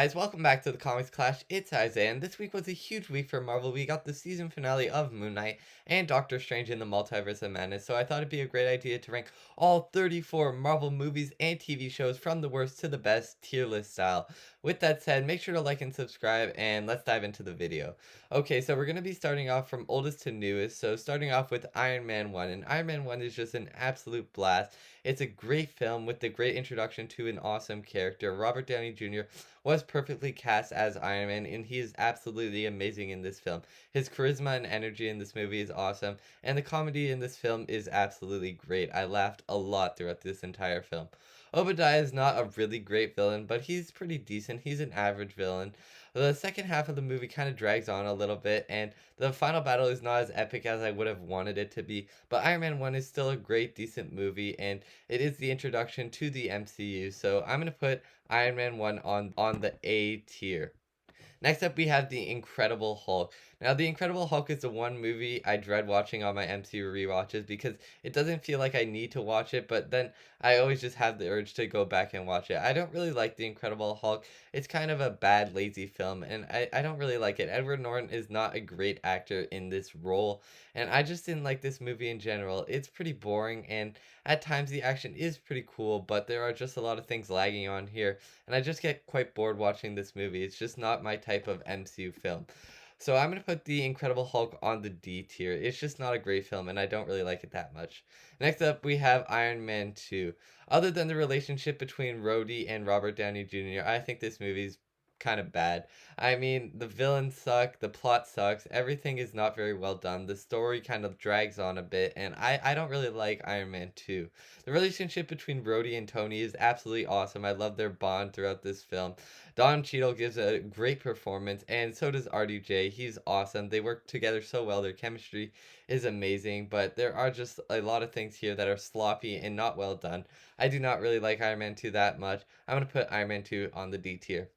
guys, welcome back to the Comics Clash. It's Isaiah, and this week was a huge week for Marvel. We got the season finale of Moonknight and Doctor Strange in the Multiverse of Madness, so I thought it'd be a great idea to rank all 34 Marvel movies and TV shows from the worst to the best, tier list style. With that said, make sure to like and subscribe, and let's dive into the video. Okay, so we're going to be starting off from oldest to newest, so starting off with Iron Man 1, and Iron Man 1 is just an absolute blast. It's a great film with the great introduction to an awesome character. Robert Downey Jr. was perfectly cast as Iron Man, and he is absolutely amazing in this film. His charisma and energy in this movie is awesome, and the comedy in this film is absolutely great. I laughed a lot throughout this entire film. Obadiah is not a really great villain, but he's pretty decent. He's an average villain. The second half of the movie kind of drags on a little bit, and the final battle is not as epic as I would have wanted it to be, but Iron Man 1 is still a great, decent movie, and it is the introduction to the MCU, so I'm going to put Iron Man 1 on the A tier. Next up, we have The Incredible Hulk. Now, The Incredible Hulk is the one movie I dread watching on my MCU rewatches because it doesn't feel like I need to watch it, but then I always just have the urge to go back and watch it. I don't really like The Incredible Hulk. It's kind of a bad, lazy film, and I don't really like it. Edward Norton is not a great actor in this role, and I just didn't like this movie in general. It's pretty boring, and at times the action is pretty cool, but there are just a lot of things lagging on here, and I just get quite bored watching this movie. It's just not my type of MCU film. So I'm going to put The Incredible Hulk on the D tier. It's just not a great film, and I don't really like it that much. Next up, we have Iron Man 2. Other than the relationship between Rhodey and Robert Downey Jr., I think this movie's kind of bad. I mean, the villains suck, the plot sucks, everything is not very well done, the story kind of drags on a bit, and I don't really like Iron Man 2. The relationship between Rhodey and Tony is absolutely awesome. I love their bond throughout this film. Don Cheadle gives a great performance, and so does RDJ. He's awesome. They work together so well. Their chemistry is amazing, but there are just a lot of things here that are sloppy and not well done. I do not really like Iron Man 2 that much. I'm going to put Iron Man 2 on the D tier.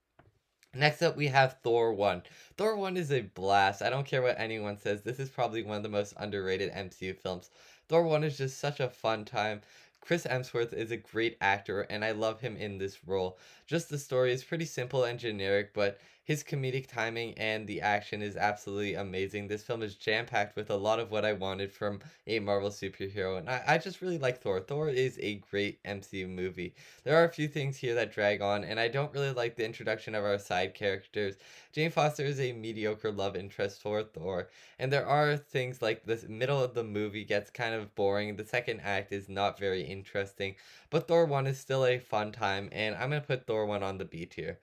Next up, we have Thor 1. Thor 1 is a blast. I don't care what anyone says. This is probably one of the most underrated MCU films. Thor 1 is just such a fun time. Chris Hemsworth is a great actor, and I love him in this role. Just the story is pretty simple and generic, but his comedic timing and the action is absolutely amazing. This film is jam-packed with a lot of what I wanted from a Marvel superhero, and I just really like Thor. Thor is a great MCU movie. There are a few things here that drag on, and I don't really like the introduction of our side characters. Jane Foster is a mediocre love interest for Thor, and there are things like the middle of the movie gets kind of boring. The second act is not very interesting, but Thor 1 is still a fun time, and I'm going to put Thor 1 on the B tier.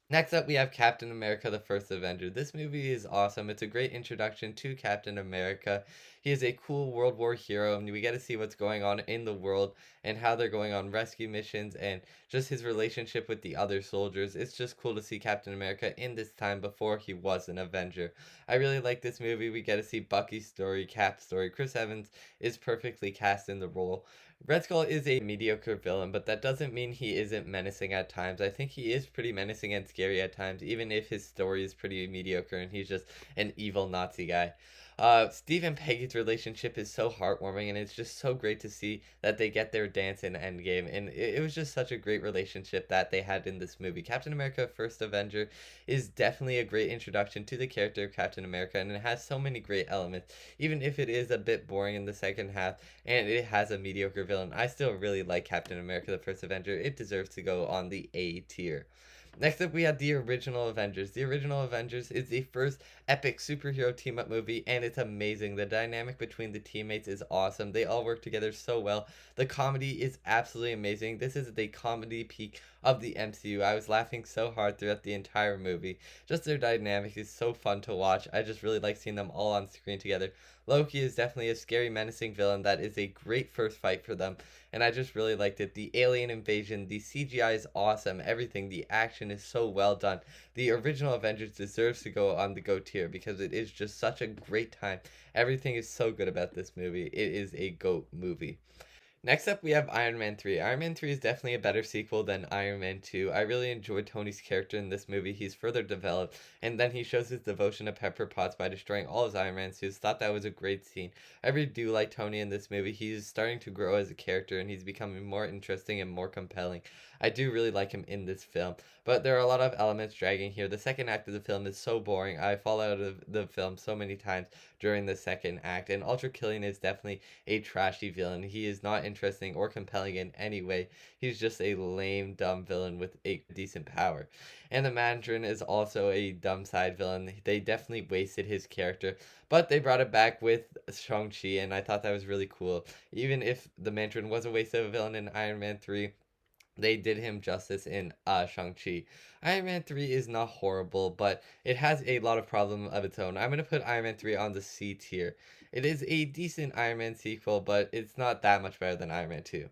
Next up, we have Captain America the First Avenger. This movie is awesome. It's a great introduction to Captain America. He is a cool World War hero, and we get to see what's going on in the world and how they're going on rescue missions and just his relationship with the other soldiers. It's just cool to see Captain America in this time before he was an Avenger. I really like this movie. We get to see Bucky's story, Cap's story. Chris Evans is perfectly cast in the role. Red Skull is a mediocre villain, but that doesn't mean he isn't menacing at times. I think he is pretty menacing and scary at times, even if his story is pretty mediocre and he's just an evil Nazi guy. Steve and Peggy's relationship is so heartwarming, and it's just so great to see that they get their dance in Endgame, and it was just such a great relationship that they had in this movie. Captain America First Avenger is definitely a great introduction to the character of Captain America, and it has so many great elements, even if it is a bit boring in the second half, and it has a mediocre villain. I still really like Captain America the First Avenger. It deserves to go on the A tier. Next up, we have the original Avengers. The original Avengers is the first epic superhero team up movie, and it's amazing. The dynamic between the teammates is awesome. They all work together so well. The comedy is absolutely amazing. This is the comedy peak of the MCU. I was laughing so hard throughout the entire movie. Just their dynamic is so fun to watch. I just really like seeing them all on screen together. Loki is definitely a scary, menacing villain that is a great first fight for them, and I just really liked it. The alien invasion, the CGI is awesome, everything, the action is so well done. The original Avengers deserves to go on the GOAT tier because it is just such a great time. Everything is so good about this movie. It is a GOAT movie. Next up, we have Iron Man 3. Iron Man 3 is definitely a better sequel than Iron Man 2. I really enjoyed Tony's character in this movie. He's further developed, and then he shows his devotion to Pepper Potts by destroying all his Iron Man suits. Thought that was a great scene. I really do like Tony in this movie. He's starting to grow as a character, and he's becoming more interesting and more compelling. I do really like him in this film, but there are a lot of elements dragging here. The second act of the film is so boring. I fall out of the film so many times during the second act, and Ultra Killing is definitely a trashy villain. He is not interesting or compelling in any way. He's just a lame, dumb villain with a decent power. And the Mandarin is also a dumb side villain. They definitely wasted his character, but they brought it back with Shang-Chi, and I thought that was really cool. Even if the Mandarin was a waste of a villain in Iron Man 3, they did him justice in Shang-Chi. Iron Man 3 is not horrible, but it has a lot of problem of its own. I'm going to put Iron Man 3 on the C tier. It is a decent Iron Man sequel, but it's not that much better than Iron Man 2.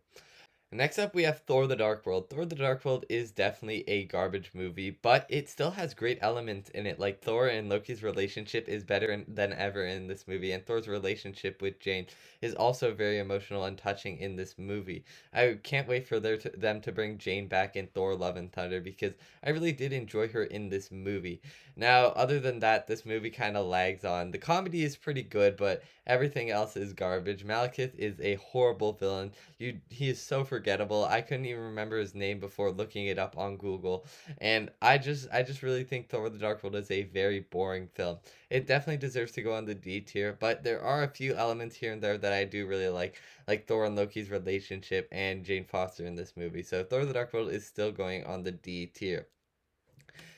Next up, we have Thor the Dark World. Thor the Dark World is definitely a garbage movie, but it still has great elements in it. Like Thor and Loki's relationship is better than ever in this movie, and Thor's relationship with Jane is also very emotional and touching in this movie. I can't wait for them to bring Jane back in Thor Love and Thunder because I really did enjoy her in this movie. Now, other than that, this movie kind of lags on. The comedy is pretty good, but everything else is garbage. Malekith is a horrible villain. He is so forgettable. I couldn't even remember his name before looking it up on Google. And I just really think Thor the Dark World is a very boring film. It definitely deserves to go on the D tier, but there are a few elements here and there that I do really like Thor and Loki's relationship and Jane Foster in this movie. So Thor the Dark World is still going on the D tier.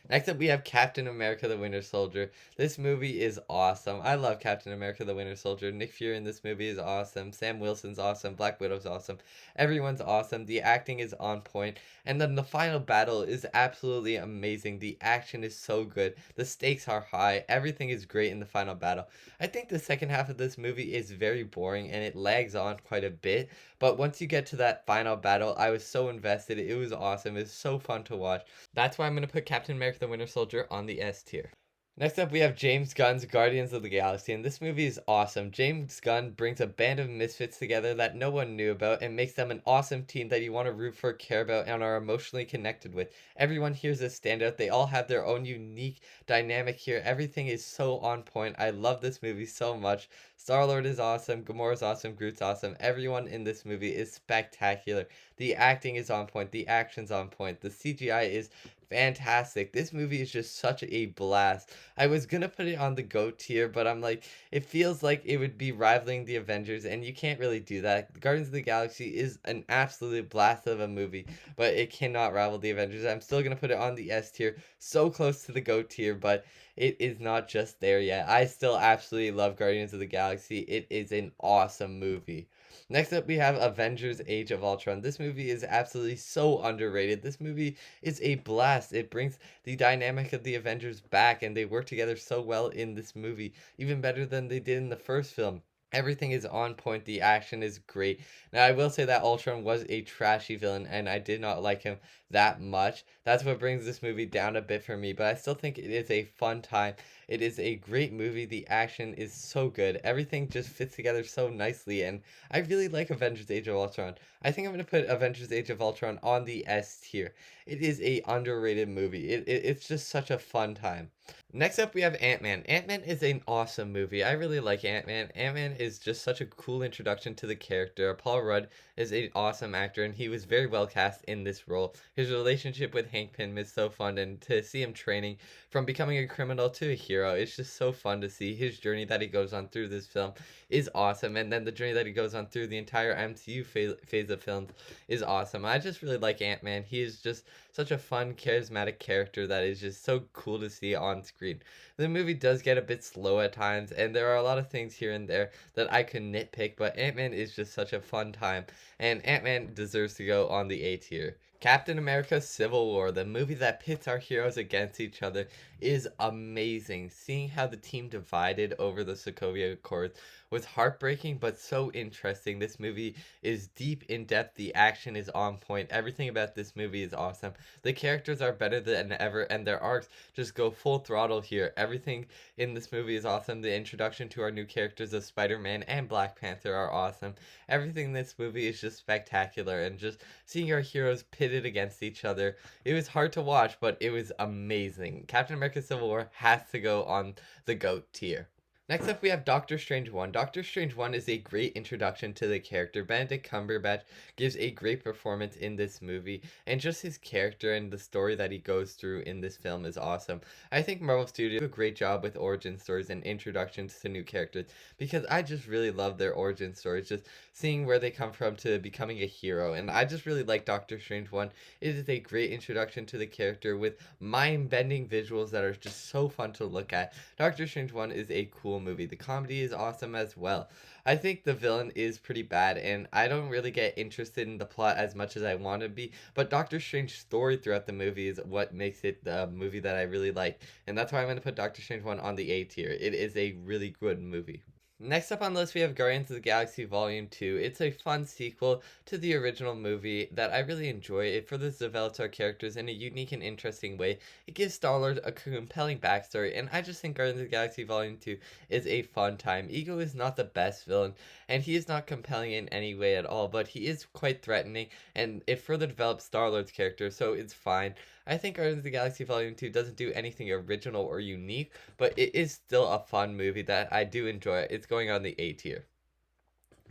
Next up, we have Captain America the Winter Soldier. This movie is awesome. I love Captain America the Winter Soldier. Nick Fury in this movie is awesome. Sam Wilson's awesome. Black Widow's awesome. Everyone's awesome. The acting is on point. And then the final battle is absolutely amazing. The action is so good. The stakes are high. Everything is great in the final battle. I think the second half of this movie is very boring and it lags on quite a bit. But once you get to that final battle, I was so invested. It was awesome. It was so fun to watch. That's why I'm going to put Captain America the Winter Soldier on the S tier. Next up, we have James Gunn's Guardians of the Galaxy, and this movie is awesome. James Gunn brings a band of misfits together that no one knew about and makes them an awesome team that you want to root for, care about, and are emotionally connected with. Everyone here is a standout. They all have their own unique dynamic here. Everything is so on point. I love this movie so much. Star-Lord is awesome. Gamora's awesome. Groot's awesome. Everyone in this movie is spectacular. The acting is on point. The action's on point. The CGI is fantastic. This movie is just such a blast. I was gonna put it on the GOAT tier, but I'm like, it feels like it would be rivaling the Avengers, and you can't really do that. Guardians of the Galaxy is an absolute blast of a movie, but it cannot rival the Avengers. I'm still gonna put it on the S tier, so close to the GOAT tier, but it is not just there yet. I still absolutely love Guardians of the Galaxy. It is an awesome movie. Next up, we have Avengers Age of Ultron. This movie is absolutely so underrated. This movie is a blast. It brings the dynamic of the Avengers back, and they work together so well in this movie, even better than they did in the first film. Everything is on point. The action is great. Now, I will say that Ultron was a trashy villain, and I did not like him that much. That's what brings this movie down a bit for me, but I still think it is a fun time. It is a great movie. The action is so good. Everything just fits together so nicely, and I really like Avengers Age of Ultron. I think I'm going to put Avengers Age of Ultron on the S tier. It is a underrated movie. It's just such a fun time. Next up, we have Ant-Man. Ant-Man is an awesome movie. I really like Ant-Man. Ant-Man is just such a cool introduction to the character. Paul Rudd is an awesome actor, and he was very well cast in this role. His relationship with Hank Pym is so fun, and to see him training from becoming a criminal to a hero, it's just so fun to see. His journey that he goes on through this film is awesome, and then the journey that he goes on through the entire MCU phase of films is awesome. I just really like Ant-Man. He is just such a fun, charismatic character that is just so cool to see on screen. The movie does get a bit slow at times, and there are a lot of things here and there that I could nitpick, but Ant-Man is just such a fun time, and Ant-Man deserves to go on the A tier. Captain America Civil War, the movie that pits our heroes against each other, is amazing. Seeing how the team divided over the Sokovia Accords was heartbreaking but so interesting. This movie is deep in depth, the action is on point, everything about this movie is awesome. The characters are better than ever, and their arcs just go full throttle here. Everything in this movie is awesome. The introduction to our new characters of Spider-Man and Black Panther are awesome. Everything in this movie is just spectacular, and just seeing our heroes pitted against each other, it was hard to watch, but it was amazing. Captain America Civil War has to go on the GOAT tier. Next up, we have Doctor Strange 1. Doctor Strange 1 is a great introduction to the character. Benedict Cumberbatch gives a great performance in this movie, and just his character and the story that he goes through in this film is awesome. I think Marvel Studios do a great job with origin stories and introductions to new characters, because I just really love their origin stories, just seeing where they come from to becoming a hero, and I just really like Doctor Strange 1. It is a great introduction to the character with mind-bending visuals that are just so fun to look at. Doctor Strange 1 is a cool movie. The comedy is awesome as well. I think the villain is pretty bad, and I don't really get interested in the plot as much as I want to be, but Doctor Strange's story throughout the movie is what makes it the movie that I really like, and that's why I'm going to put Doctor Strange 1 on the A tier. It is a really good movie. Next up on the list, we have Guardians of the Galaxy Volume 2. It's a fun sequel to the original movie that I really enjoy. It further develops our characters in a unique and interesting way. It gives Star-Lord a compelling backstory, and I just think Guardians of the Galaxy Volume 2 is a fun time. Ego is not the best villain, and he is not compelling in any way at all, but he is quite threatening, and it further develops Star-Lord's character, so it's fine. I think Guardians of the Galaxy Volume 2 doesn't do anything original or unique, but it is still a fun movie that I do enjoy. It's going on the A tier.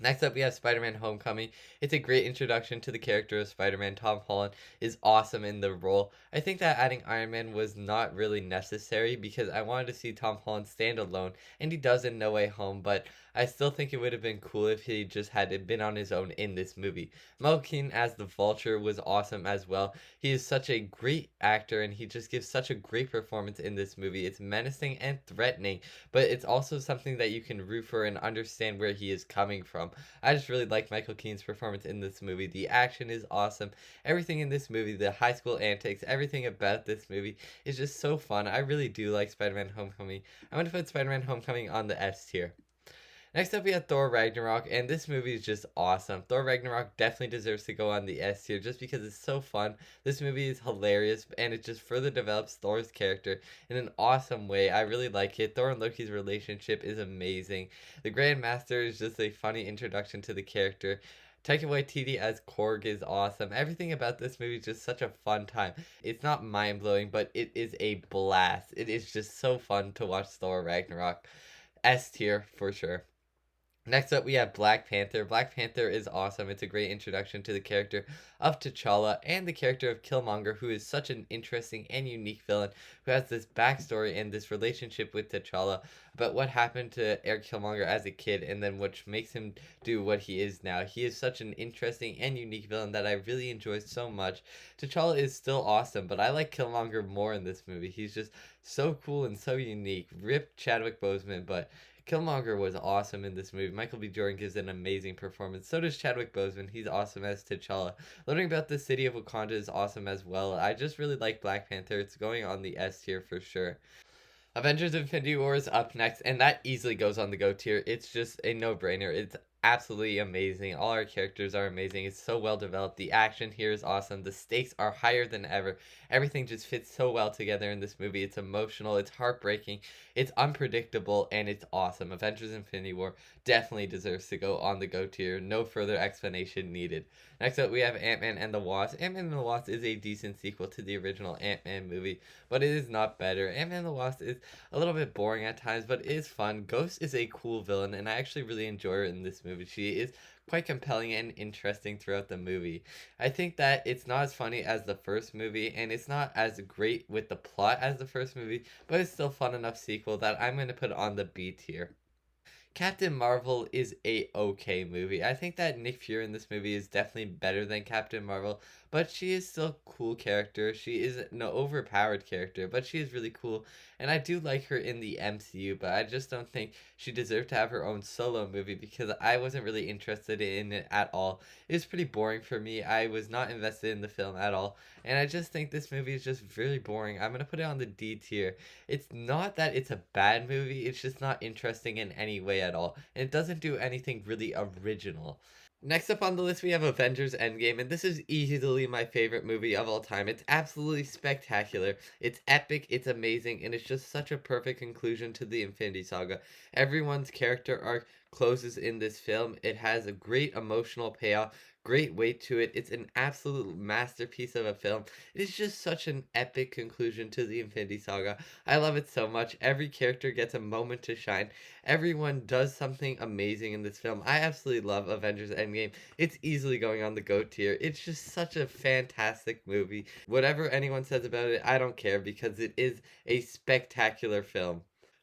Next up, we have Spider-Man Homecoming. It's a great introduction to the character of Spider-Man. Tom Holland is awesome in the role. I think that adding Iron Man was not really necessary because I wanted to see Tom Holland stand alone, and he does in No Way Home, but I still think it would have been cool if he just had been on his own in this movie. Michael Keaton as the Vulture was awesome as well. He is such a great actor, and he just gives such a great performance in this movie. It's menacing and threatening, but it's also something that you can root for and understand where he is coming from. I just really like Michael Keaton's performance in this movie. The action is awesome. Everything in this movie, the high school antics, everything about this movie is just so fun. I really do like Spider-Man Homecoming. I'm going to put Spider-Man Homecoming on the S tier. Next up, we have Thor Ragnarok, and this movie is just awesome. Thor Ragnarok definitely deserves to go on the S tier just because it's so fun. This movie is hilarious, and it just further develops Thor's character in an awesome way. I really like it. Thor and Loki's relationship is amazing. The Grand Master is just a funny introduction to the character. Taika Waititi as Korg is awesome. Everything about this movie is just such a fun time. It's not mind-blowing, but it is a blast. It is just so fun to watch Thor Ragnarok. S tier for sure. Next up, we have Black Panther. Black Panther is awesome. It's a great introduction to the character of T'Challa and the character of Killmonger, who is such an interesting and unique villain who has this backstory and this relationship with T'Challa about what happened to Eric Killmonger as a kid and then what makes him do what he is now. He is such an interesting and unique villain that I really enjoy so much. T'Challa is still awesome, but I like Killmonger more in this movie. He's just so cool and so unique. Rip Chadwick Boseman, but Killmonger was awesome in this movie. Michael B. Jordan gives an amazing performance. So does Chadwick Boseman. He's awesome as T'Challa. Learning about the city of Wakanda is awesome as well. I just really like Black Panther. It's going on the S tier for sure. Avengers Infinity War is up next, and that easily goes on the GO tier. It's just a no-brainer. It's absolutely amazing. All our characters are amazing. It's so well developed. The action here is awesome. The stakes are higher than ever. Everything just fits so well together in this movie. It's emotional, it's heartbreaking, it's unpredictable, and it's awesome. Avengers Infinity War definitely deserves to go on the GO tier. No further explanation needed. Next up, we have Ant-Man and the Wasp. Ant-Man and the Wasp is a decent sequel to the original Ant-Man movie, but it is not better. Ant-Man and the Wasp is a little bit boring at times, but it is fun. Ghost is a cool villain, and I actually really enjoy her in this movie. She is quite compelling and interesting throughout the movie. I think that it's not as funny as the first movie, and it's not as great with the plot as the first movie, but it's still fun enough sequel that I'm going to put on the B tier. Captain Marvel is a okay movie. I think that Nick Fury in this movie is definitely better than Captain Marvel, but she is still a cool character. She is an overpowered character, but she is really cool, and I do like her in the MCU, but I just don't think she deserved to have her own solo movie because I wasn't really interested in it at all. It was pretty boring for me. I was not invested in the film at all, and I just think this movie is just very boring. I'm gonna put it on the D tier. It's not that it's a bad movie, it's just not interesting in any way at all. And it doesn't do anything really original. Next up on the list, we have Avengers Endgame, and this is easily my favorite movie of all time. It's absolutely spectacular, it's epic, it's amazing, and it's just such a perfect conclusion to the Infinity Saga. Everyone's character arc closes in this film. It has a great emotional payoff, great weight to it. It's an absolute masterpiece of a film. It is just such an epic conclusion to the Infinity Saga. I love it so much. Every character gets a moment to shine. Everyone does something amazing in this film. I absolutely love Avengers Endgame. It's easily going on the GOAT tier. It's just such a fantastic movie. Whatever anyone says about it, I don't care because it is a spectacular film.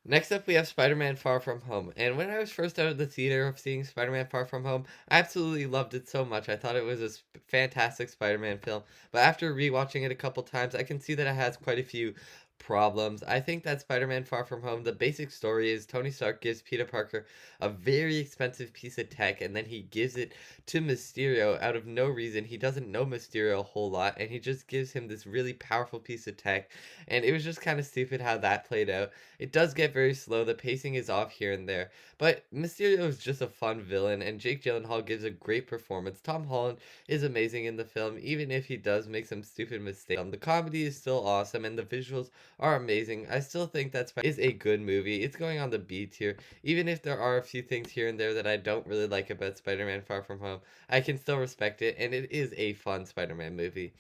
Next up, we have Spider-Man Far From Home. And when I was first out of the theater of seeing Spider-Man Far From Home, I absolutely loved it so much. I thought it was a fantastic Spider-Man film. But after rewatching it a couple times, I can see that it has quite a few problems. I think that Spider-Man Far From Home, the basic story is Tony Stark gives Peter Parker a very expensive piece of tech, and then he gives it to Mysterio out of no reason. He doesn't know Mysterio a whole lot, and he just gives him this really powerful piece of tech. And it was just kind of stupid how that played out. It does get very slow, the pacing is off here and there, but Mysterio is just a fun villain, and Jake Gyllenhaal gives a great performance. Tom Holland is amazing in the film, even if he does make some stupid mistakes. The comedy is still awesome, and the visuals are amazing. I still think that is a good movie. It's going on the B tier, even if there are a few things here and there that I don't really like about Spider-Man Far From Home. I can still respect it, and it is a fun Spider-Man movie.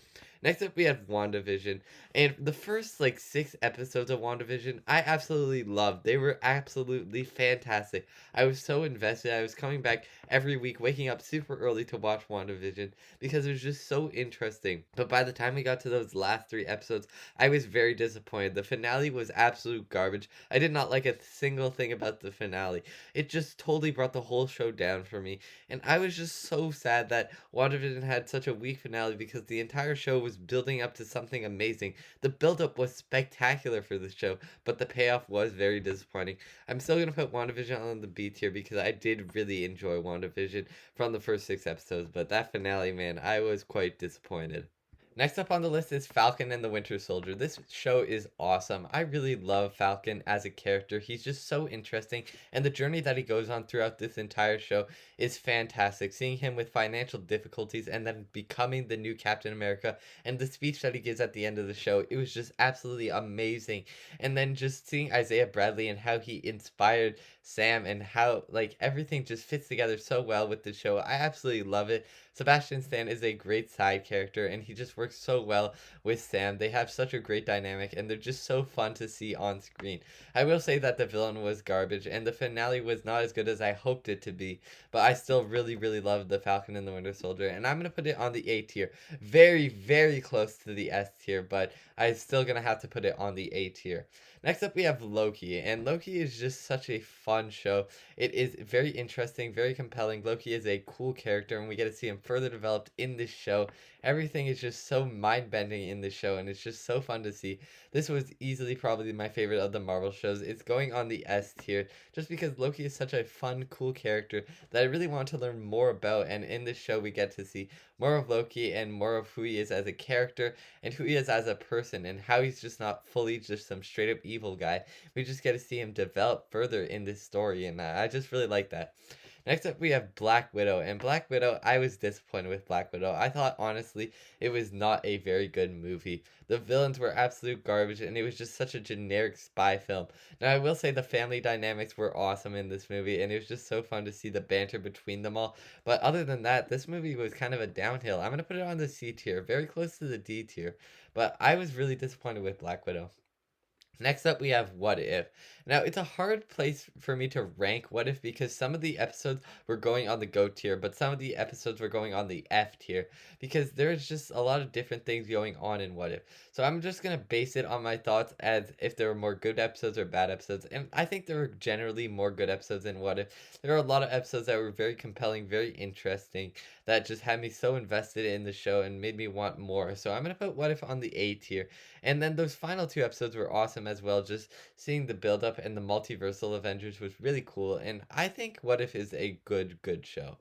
Next up, we have WandaVision. And the first, like, 6 episodes of WandaVision, I absolutely loved. They were absolutely fantastic. I was so invested. I was coming back every week, waking up super early to watch WandaVision because it was just so interesting. But by the time we got to those last 3 episodes, I was very disappointed. The finale was absolute garbage. I did not like a single thing about the finale. It just totally brought the whole show down for me. And I was just so sad that WandaVision had such a weak finale because the entire show was building up to something amazing. The build-up was spectacular for the show, but the payoff was very disappointing. I'm still gonna put WandaVision on the B tier because I did really enjoy WandaVision from the first 6 episodes, but that finale, man, I was quite disappointed. Next up on the list is Falcon and the Winter Soldier. This show is awesome. I really love Falcon as a character. He's just so interesting, and the journey that he goes on throughout this entire show is fantastic. Seeing him with financial difficulties and then becoming the new Captain America, and the speech that he gives at the end of the show, it was just absolutely amazing. And then just seeing Isaiah Bradley and how he inspired Sam and how, like, everything just fits together so well with the show. I absolutely love it. Sebastian Stan is a great side character, and he just works so well with Sam. They have such a great dynamic, and they're just so fun to see on screen. I will say that the villain was garbage, and the finale was not as good as I hoped it to be, but I still really, really loved the Falcon and the Winter Soldier, and I'm going to put it on the A tier. Very, very close to the S tier, but I'm still going to have to put it on the A tier. Next up, we have Loki, and Loki is just such a fun show. It is very interesting, very compelling. Loki is a cool character, and we get to see him further developed in this show. Everything is just so mind-bending in this show, and it's just so fun to see. This was easily probably my favorite of the Marvel shows. It's going on the S tier, just because Loki is such a fun, cool character that I really want to learn more about, and in this show we get to see more of Loki and more of who he is as a character and who he is as a person and how he's just not fully just some straight up evil guy. We just get to see him develop further in this story, and I just really like that. Next up, we have Black Widow. And Black Widow, I was disappointed with Black Widow. I thought, honestly, it was not a very good movie. The villains were absolute garbage, and it was just such a generic spy film. Now, I will say the family dynamics were awesome in this movie, and it was just so fun to see the banter between them all. But other than that, this movie was kind of a downhill. I'm going to put it on the C tier, very close to the D tier. But I was really disappointed with Black Widow. Next up, we have What If. Now, it's a hard place for me to rank What If because some of the episodes were going on the GO tier, but some of the episodes were going on the F tier because there's just a lot of different things going on in What If. So I'm just going to base it on my thoughts as if there were more good episodes or bad episodes. And I think there were generally more good episodes in What If. There are a lot of episodes that were very compelling, very interesting, that just had me so invested in the show and made me want more. So I'm going to put What If on the A tier. And then those final two episodes were awesome as well. Just seeing the build up and the multiversal Avengers was really cool. And I think What If is a good show.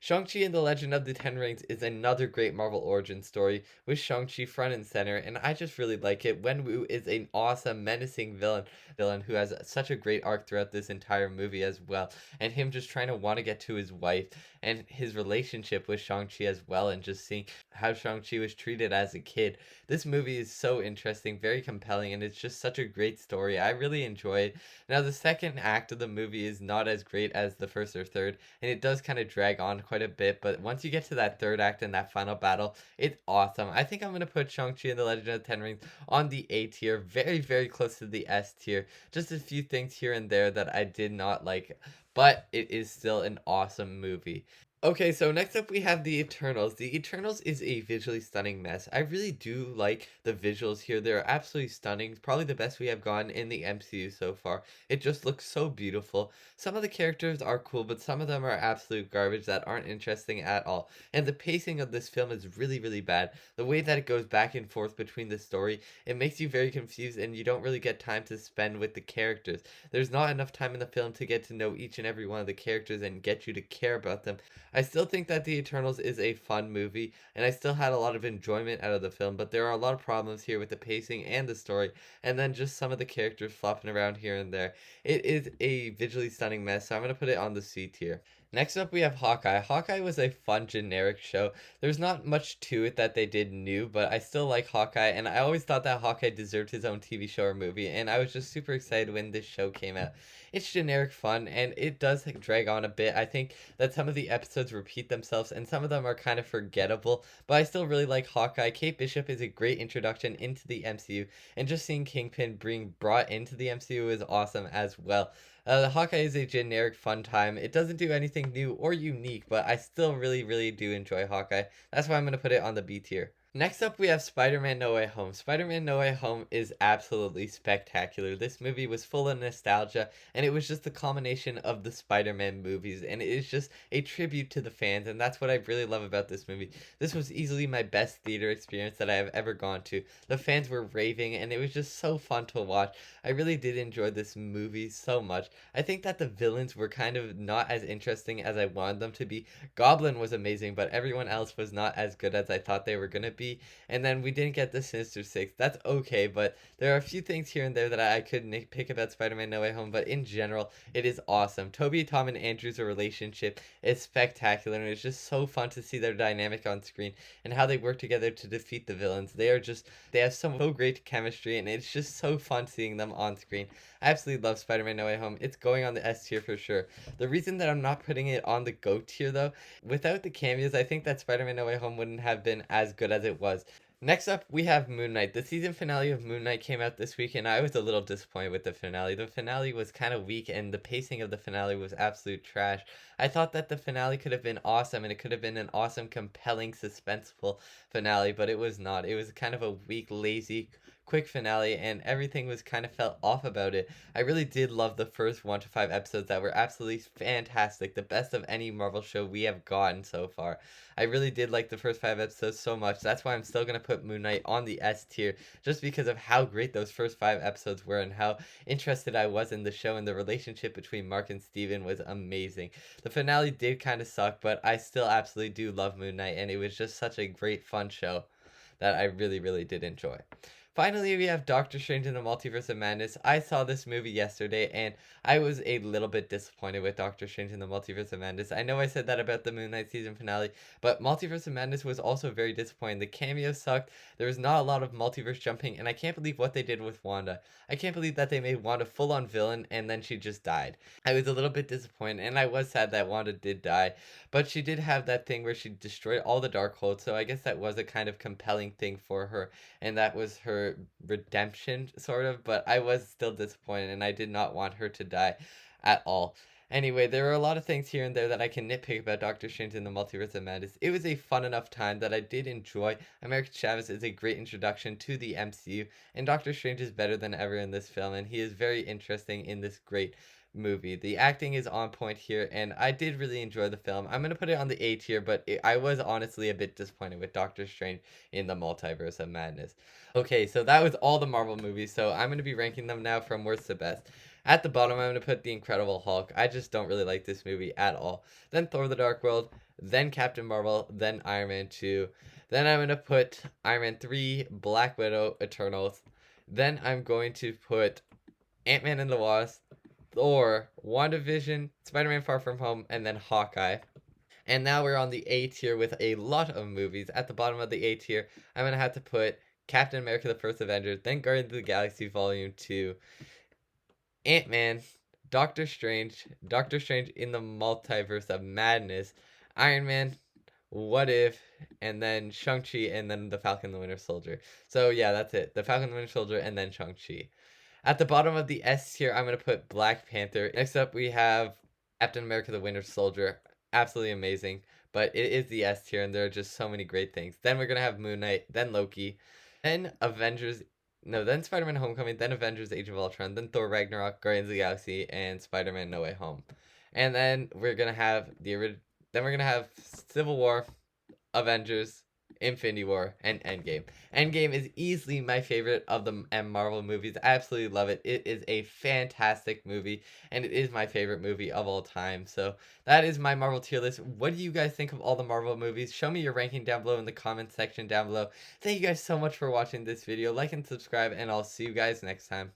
Shang-Chi and the Legend of the Ten Rings is another great Marvel origin story with Shang-Chi front and center, and I just really like it. Wenwu is an awesome, menacing villain who has such a great arc throughout this entire movie as well, and him just trying to want to get to his wife and his relationship with Shang-Chi as well, and just seeing how Shang-Chi was treated as a kid. This movie is so interesting, very compelling, and it's just such a great story. I really enjoy it. Now, the second act of the movie is not as great as the first or third, and it does kind of drag on quite a bit, but once you get to that third act and that final battle, it's awesome. I think I'm going to put Shang-Chi and the Legend of the Ten Rings on the A tier, very close to the S tier. Just a few things here and there that I did not like, but it is still an awesome movie. Okay, so next up we have the Eternals. The Eternals is a visually stunning mess. I really do like the visuals here. They're absolutely stunning. Probably the best we have gotten in the MCU so far. It just looks so beautiful. Some of the characters are cool, but some of them are absolute garbage that aren't interesting at all. And the pacing of this film is really bad. The way that it goes back and forth between the story, it makes you very confused and you don't really get time to spend with the characters. There's not enough time in the film to get to know each and every one of the characters and get you to care about them. I still think that The Eternals is a fun movie, and I still had a lot of enjoyment out of the film, but there are a lot of problems here with the pacing and the story, and then just some of the characters flopping around here and there. It is a visually stunning mess, so I'm going to put it on the C tier. Next up, we have Hawkeye. Hawkeye was a fun, generic show. There's not much to it that they did new, but I still like Hawkeye, and I always thought that Hawkeye deserved his own TV show or movie, and I was just super excited when this show came out. It's generic fun, and it does drag on a bit. I think that some of the episodes repeat themselves, and some of them are kind of forgettable, but I still really like Hawkeye. Kate Bishop is a great introduction into the MCU, and just seeing Kingpin being brought into the MCU is awesome as well. Hawkeye is a generic fun time. It doesn't do anything new or unique, but I still really do enjoy Hawkeye. That's why I'm going to put it on the B tier. Next up, we have Spider-Man No Way Home. Spider-Man No Way Home is absolutely spectacular. This movie was full of nostalgia, and it was just the culmination of the Spider-Man movies, and it is just a tribute to the fans, and that's what I really love about this movie. This was easily my best theater experience that I have ever gone to. The fans were raving, and it was just so fun to watch. I really did enjoy this movie so much. I think that the villains were kind of not as interesting as I wanted them to be. Goblin was amazing, but everyone else was not as good as I thought they were going to be. And then we didn't get the Sinister Six. That's okay, but there are a few things here and there that I could nitpick about Spider-Man No Way Home, but in general, it is awesome. Toby, Tom, and Andrew's relationship is spectacular, and it's just so fun to see their dynamic on screen and how they work together to defeat the villains. They have so great chemistry, and it's just so fun seeing them on screen. I absolutely love Spider-Man No Way Home. It's going on the S tier for sure. The reason that I'm not putting it on the GOAT tier though, without the cameos, I think that Spider-Man No Way Home wouldn't have been as good as it was. Next up, we have Moonknight. The season finale of Moonknight came out this week, and I was a little disappointed with the finale. The finale was kind of weak, and the pacing of the finale was absolute trash. I thought that the finale could have been awesome, and it could have been an awesome, compelling, suspenseful finale, but it was not. It was kind of a weak, lazy, quick finale, and everything was kind of felt off about it. I really did love the first 1 to 5 episodes that were absolutely fantastic, the best of any Marvel show we have gotten so far. I really did like the first 5 episodes so much. That's why I'm still going to put Moonknight on the S tier, just because of how great those first 5 episodes were and how interested I was in the show, and the relationship between Mark and Steven was amazing. The finale did kind of suck, but I still absolutely do love Moonknight, and it was just such a great fun show that I really did enjoy. Finally, we have Doctor Strange in the Multiverse of Madness. I saw this movie yesterday, and I was a little bit disappointed with Doctor Strange in the Multiverse of Madness. I know I said that about the Moon Knight season finale, but Multiverse of Madness was also very disappointing. The cameo sucked, there was not a lot of multiverse jumping, and I can't believe what they did with Wanda. I can't believe that they made Wanda full-on villain, and then she just died. I was a little bit disappointed, and I was sad that Wanda did die, but she did have that thing where she destroyed all the Darkhold, so I guess that was a kind of compelling thing for her, and that was her her redemption, sort of, but I was still disappointed, and I did not want her to die at all. Anyway, there are a lot of things here and there that I can nitpick about Doctor Strange in the Multiverse of Madness. It was a fun enough time that I did enjoy. America Chavez is a great introduction to the MCU, and Doctor Strange is better than ever in this film, and he is very interesting in this great movie. The acting is on point here, and I did really enjoy the film. I'm going to put it on the A tier, but I was honestly a bit disappointed with Doctor Strange in the Multiverse of Madness. Okay, so that was all the Marvel movies, so I'm going to be ranking them now from worst to best. At the bottom, I'm going to put The Incredible Hulk. I just don't really like this movie at all. Then Thor the Dark World, then Captain Marvel, then Iron Man 2. Then I'm going to put Iron Man 3, Black Widow, Eternals. Then I'm going to put Ant-Man and the Wasp, Thor, WandaVision, Spider-Man Far From Home, and then Hawkeye. And now we're on the A tier with a lot of movies. At the bottom of the A tier, I'm going to have to put Captain America the First Avenger, then Guardians of the Galaxy Volume 2, Ant-Man, Doctor Strange in the Multiverse of Madness, Iron Man, What If, and then Shang-Chi, and then the Falcon and the Winter Soldier. So yeah, that's it. The Falcon and the Winter Soldier, and then Shang-Chi. At the bottom of the S tier, I'm going to put Black Panther. Next up, we have Captain America the Winter Soldier. Absolutely amazing. But it is the S tier, and there are just so many great things. Then we're going to have Moonknight, then Loki, then then Spider-Man Homecoming, then Avengers Age of Ultron, then Thor Ragnarok, Guardians of the Galaxy, and Spider-Man No Way Home. And then we're going to have Civil War, Avengers, Infinity War, and Endgame. Endgame is easily my favorite of the Marvel movies. I absolutely love it. It is a fantastic movie, and it is my favorite movie of all time. So that is my Marvel tier list. What do you guys think of all the Marvel movies? Show me your ranking down below in the comments section down below. Thank you guys so much for watching this video. Like and subscribe, and I'll see you guys next time.